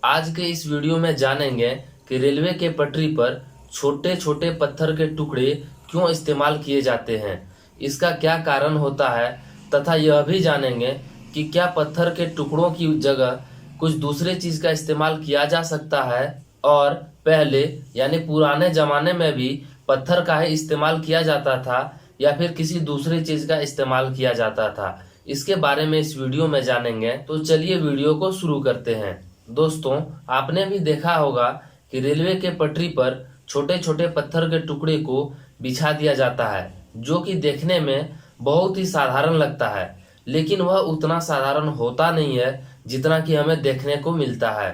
आज के इस वीडियो में जानेंगे कि रेलवे के पटरी पर छोटे छोटे पत्थर के टुकड़े क्यों इस्तेमाल किए जाते हैं, इसका क्या कारण होता है तथा यह भी जानेंगे कि क्या पत्थर के टुकड़ों की जगह कुछ दूसरे चीज का इस्तेमाल किया जा सकता है और पहले यानी पुराने जमाने में भी पत्थर का ही इस्तेमाल किया जाता था या फिर किसी दूसरे चीज का इस्तेमाल किया जाता था। इसके बारे में इस वीडियो में जानेंगे। तो चलिए वीडियो को शुरू करते हैं। दोस्तों, आपने भी देखा होगा कि रेलवे के पटरी पर छोटे छोटे पत्थर के टुकड़े को बिछा दिया जाता है, जो कि देखने में बहुत ही साधारण लगता है, लेकिन वह उतना साधारण होता नहीं है जितना कि हमें देखने को मिलता है।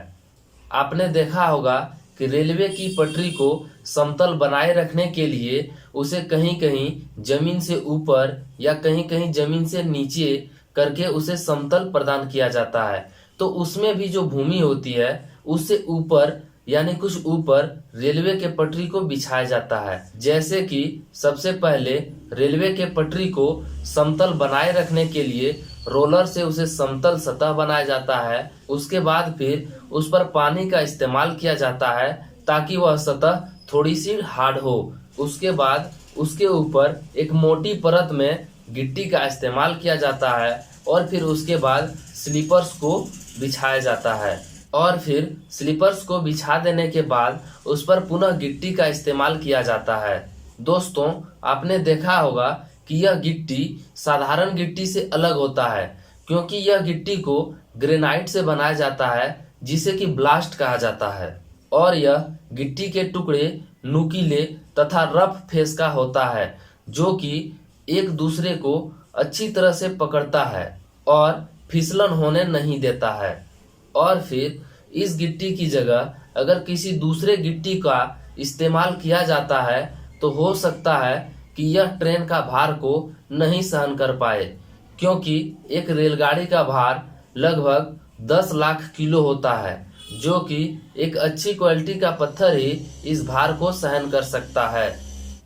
आपने देखा होगा कि रेलवे की पटरी को समतल बनाए रखने के लिए उसे कहीं कहीं जमीन से ऊपर या कहीं कहीं जमीन से नीचे करके उसे समतल प्रदान किया जाता है। तो उसमें भी जो भूमि होती है उससे ऊपर यानी कुछ ऊपर रेलवे के पटरी को बिछाया जाता है। जैसे कि सबसे पहले रेलवे के पटरी को समतल बनाए रखने के लिए रोलर से उसे समतल सतह बनाया जाता है। उसके बाद फिर उस पर पानी का इस्तेमाल किया जाता है ताकि वह सतह थोड़ी सी हार्ड हो। उसके बाद उसके ऊपर एक मोटी परत में गिट्टी का इस्तेमाल किया जाता है और फिर उसके बाद स्लीपर्स को बिछाया जाता है और फिर स्लीपर्स को बिछा देने के बाद उस पर पुनः गिट्टी का इस्तेमाल किया जाता है। दोस्तों, आपने देखा होगा कि यह गिट्टी साधारण गिट्टी से अलग होता है, क्योंकि यह गिट्टी को ग्रेनाइट से बनाया जाता है जिसे कि ब्लास्ट कहा जाता है और यह गिट्टी के टुकड़े नुकीले तथा रफ फेस का होता है, जो कि एक दूसरे को अच्छी तरह से पकड़ता है और फिसलन होने नहीं देता है। और फिर इस गिट्टी की जगह अगर किसी दूसरे गिट्टी का इस्तेमाल किया जाता है तो हो सकता है कि यह ट्रेन का भार को नहीं सहन कर पाए, क्योंकि एक रेलगाड़ी का भार लगभग 10 लाख किलो होता है, जो कि एक अच्छी क्वालिटी का पत्थर ही इस भार को सहन कर सकता है।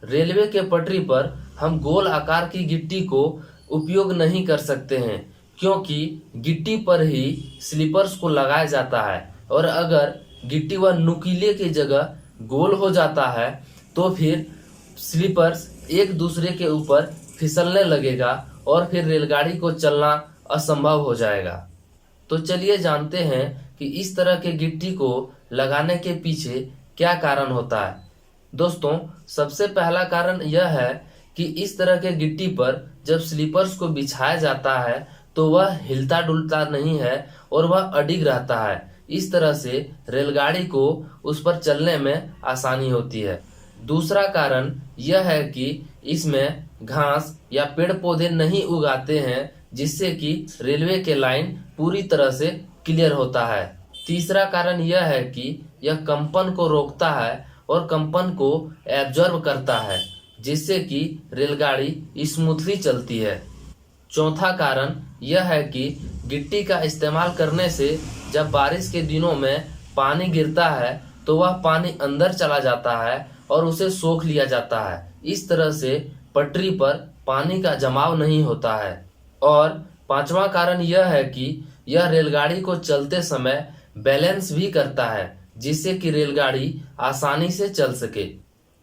रेलवे के पटरी पर हम गोल आकार की गिट्टी को उपयोग नहीं कर सकते हैं, क्योंकि गिट्टी पर ही स्लीपर्स को लगाया जाता है और अगर गिट्टी व नुकीले की जगह गोल हो जाता है तो फिर स्लीपर्स एक दूसरे के ऊपर फिसलने लगेगा और फिर रेलगाड़ी को चलना असंभव हो जाएगा। तो चलिए जानते हैं कि इस तरह के गिट्टी को लगाने के पीछे क्या कारण होता है। दोस्तों, सबसे पहला कारण यह है कि इस तरह के गिट्टी पर जब स्लीपर्स को बिछाया जाता है तो वह हिलता डुलता नहीं है और वह अडिग रहता है। इस तरह से रेलगाड़ी को उस पर चलने में आसानी होती है। दूसरा कारण यह है कि इसमें घास या पेड़ पौधे नहीं उगाते हैं, जिससे कि रेलवे के लाइन पूरी तरह से क्लियर होता है। तीसरा कारण यह है कि यह कंपन को रोकता है और कंपन को एब्जॉर्ब करता है, जिससे कि रेलगाड़ी स्मूथली चलती है। चौथा कारण यह है कि गिट्टी का इस्तेमाल करने से जब बारिश के दिनों में पानी गिरता है तो वह पानी अंदर चला जाता है और उसे सोख लिया जाता है। इस तरह से पटरी पर पानी का जमाव नहीं होता है। और पांचवा कारण यह है कि यह रेलगाड़ी को चलते समय बैलेंस भी करता है, जिससे कि रेलगाड़ी आसानी से चल सके।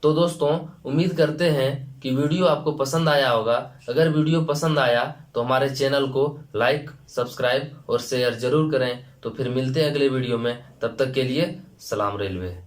तो दोस्तों, उम्मीद करते हैं कि वीडियो आपको पसंद आया होगा। अगर वीडियो पसंद आया तो हमारे चैनल को लाइक, सब्सक्राइब और शेयर जरूर करें। तो फिर मिलते हैं अगले वीडियो में। तब तक के लिए सलाम रेलवे।